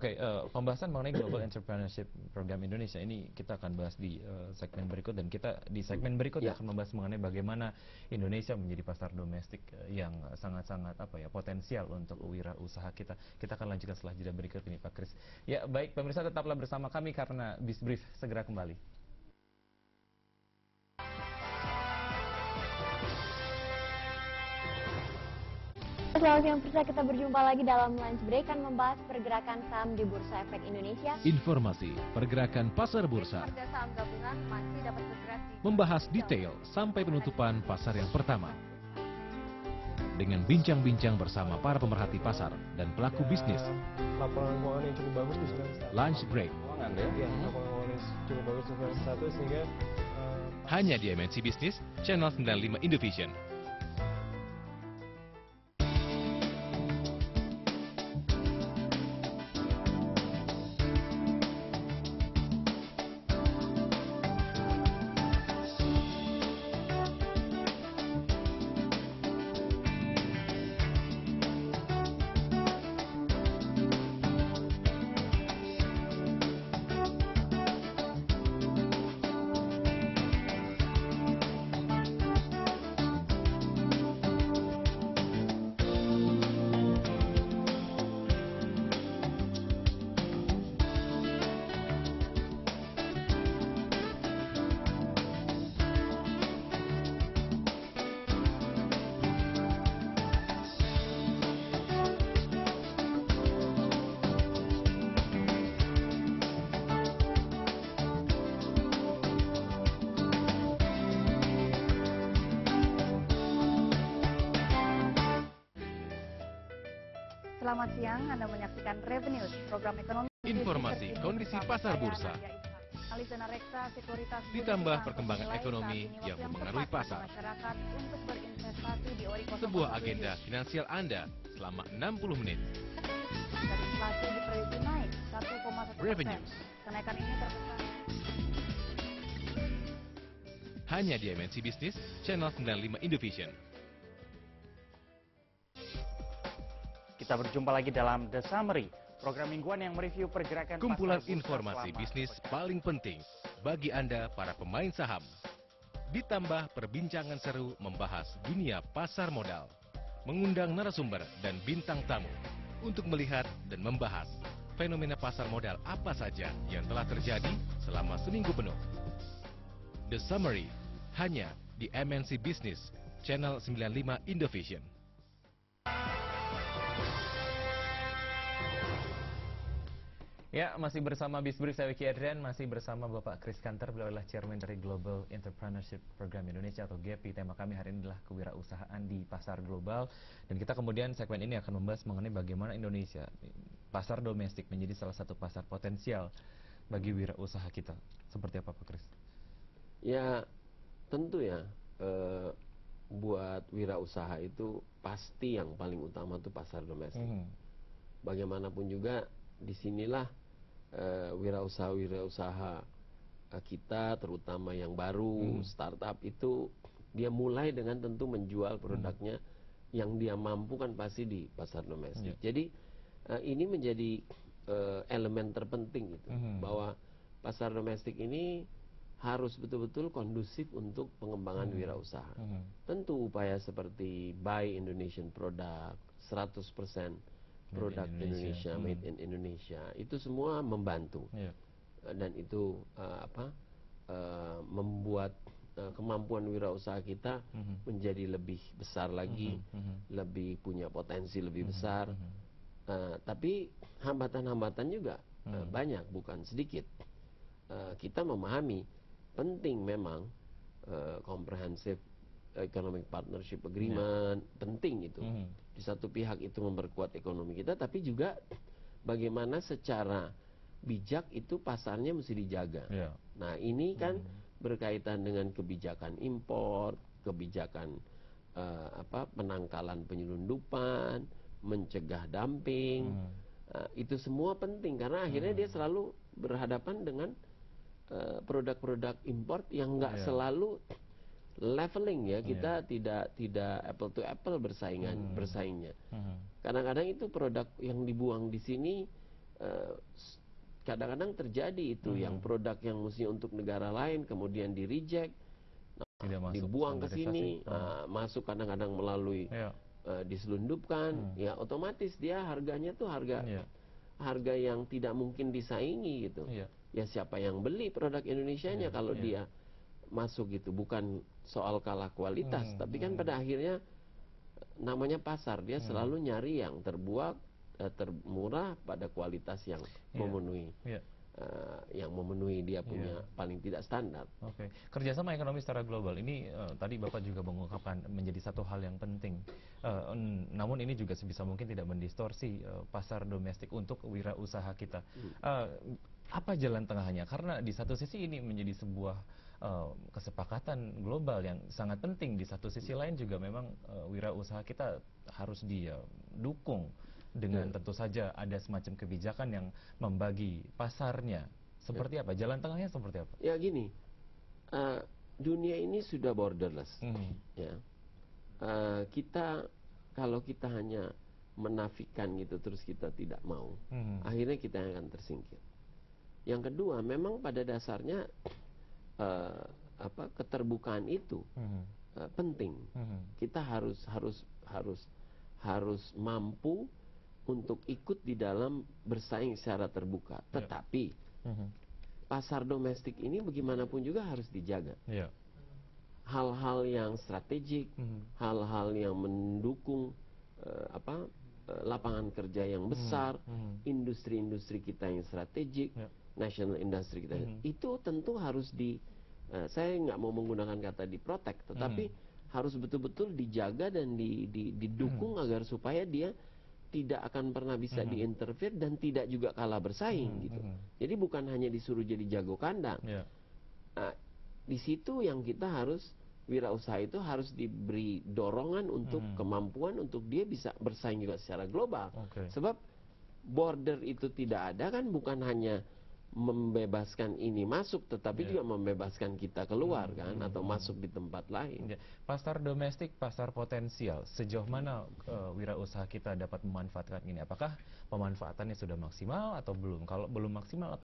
Oke, pembahasan mengenai Global Entrepreneurship Program Indonesia ini kita akan bahas di segmen berikut, dan kita di segmen berikut akan membahas mengenai bagaimana Indonesia menjadi pasar domestik yang sangat-sangat potensial untuk wirausaha kita. Kita akan lanjutkan setelah jeda berikut ini, Pak Kris. Ya, baik pemirsa, tetaplah bersama kami karena Bisbrief segera kembali. Selamat siang pemirsa, kita berjumpa lagi dalam lunch break akan membahas pergerakan saham di Bursa Efek Indonesia. Informasi pergerakan pasar bursa. Harga saham gabungan masih dapat bergerak Membahas detail sampai penutupan pasar yang pertama. Dengan bincang-bincang bersama para pemerhati pasar dan pelaku bisnis. Laporan keuangan yang cukup bagus di semester 1. Lunch break. Ya, laporan keuangan yang cukup bagus di semester 1 sehingga hanya di MNC Business Channel 95 Indovision. Selamat siang, Anda menyaksikan Revenues, program ekonomi. Informasi kondisi pasar bursa. Alisana Reksa, Sekuritas Ditambah perkembangan ekonomi yang memengaruhi pasar. Masyarakat untuk berinvestasi di ori 0,7. Sebuah agenda finansial Anda selama 60 menit. Dan inflasi diprediksi naik 1,1%. Revenues. Kenaikan ini terkesan Hanya di MNC Business Channel 95 Indovision. Kita berjumpa lagi dalam The Summary, program mingguan yang mereview pergerakan Kumpulan pasar bursa informasi selama bisnis paling penting bagi Anda para pemain saham. Ditambah perbincangan seru membahas dunia pasar modal. Mengundang narasumber dan bintang tamu untuk melihat dan membahas fenomena pasar modal apa saja yang telah terjadi selama seminggu penuh. The Summary hanya di MNC Business Channel 95 Indovision. Ya, masih bersama Bisbrief, saya Wiki Adrian, masih bersama Bapak Kris Kanter, beliau adalah Chairman dari Global Entrepreneurship Program Indonesia atau GEPI. Tema kami hari ini adalah kewirausahaan di pasar global, dan kita kemudian segmen ini akan membahas mengenai bagaimana Indonesia, pasar domestik, menjadi salah satu pasar potensial bagi wirausaha kita. Seperti apa Pak Kris? Ya, tentu ya, buat wirausaha itu pasti yang paling utama itu pasar domestik. Bagaimanapun juga disinilah wirausaha kita, terutama yang baru, startup itu dia mulai dengan tentu menjual produknya yang dia mampu kan pasti di pasar domestik. Jadi ini menjadi elemen terpenting itu, bahwa pasar domestik ini harus betul-betul kondusif untuk pengembangan wirausaha. Tentu upaya seperti Buy Indonesian Product, 100% produk Indonesia, made in Indonesia, itu semua membantu. Dan itu membuat kemampuan wirausaha kita menjadi lebih besar lagi, lebih punya potensi lebih besar. Tapi hambatan-hambatan juga banyak, bukan sedikit. Kita memahami penting memang comprehensive economic partnership agreement, penting itu. Di satu pihak itu memperkuat ekonomi kita, tapi juga bagaimana secara bijak itu pasarnya mesti dijaga. Nah, ini kan berkaitan dengan kebijakan impor, kebijakan penangkalan penyelundupan, mencegah dumping. Itu semua penting karena akhirnya dia selalu berhadapan dengan produk-produk import yang nggak selalu leveling ya, kita tidak apple to apple bersaingnya. Kadang-kadang itu produk yang dibuang di sini kadang-kadang terjadi itu yang produk yang mesti untuk negara lain kemudian di reject, dibuang ke sini, masuk kadang-kadang melalui diselundupkan, ya otomatis dia harganya tuh harga yang tidak mungkin disaingi gitu. Ya siapa yang beli produk Indonesianya kalau dia masuk gitu, bukan soal kalah kualitas, tapi kan pada akhirnya namanya pasar, dia selalu nyari yang termurah pada kualitas yang memenuhi yang memenuhi dia punya paling tidak standar. Oke. Kerjasama ekonomi secara global ini tadi Bapak juga mengungkapkan menjadi satu hal yang penting. Namun ini juga sebisa mungkin tidak mendistorsi pasar domestik untuk wirausaha kita. Apa jalan tengahnya? Karena di satu sisi ini menjadi sebuah kesepakatan global yang sangat penting. Di satu sisi lain juga memang wirausaha kita harus didukung dengan tentu saja ada semacam kebijakan yang membagi pasarnya. Seperti apa? Jalan tengahnya seperti apa? Ya gini, dunia ini sudah borderless. Ya. Kalau kita hanya menafikan gitu terus kita tidak mau, akhirnya kita akan tersingkir. Yang kedua, memang pada dasarnya keterbukaan itu penting. Kita harus mampu untuk ikut di dalam bersaing secara terbuka. Tetapi pasar domestik ini bagaimanapun juga harus dijaga. Hal-hal yang strategik, hal-hal yang mendukung lapangan kerja yang besar, industri-industri kita yang strategik, national industry kita, itu tentu harus saya nggak mau menggunakan kata diprotect, tetapi harus betul-betul dijaga dan didukung agar supaya dia tidak akan pernah bisa diinterfere dan tidak juga kalah bersaing gitu. Jadi bukan hanya disuruh jadi jago kandang. Nah, di situ yang kita harus, wirausaha itu harus diberi dorongan untuk kemampuan untuk dia bisa bersaing juga secara global. Sebab border itu tidak ada kan, bukan hanya membebaskan ini masuk, tetapi juga membebaskan kita keluar kan, atau masuk di tempat lain. Pasar domestik, pasar potensial, sejauh mana wirausaha kita dapat memanfaatkan ini? Apakah pemanfaatannya sudah maksimal atau belum? Kalau belum maksimal,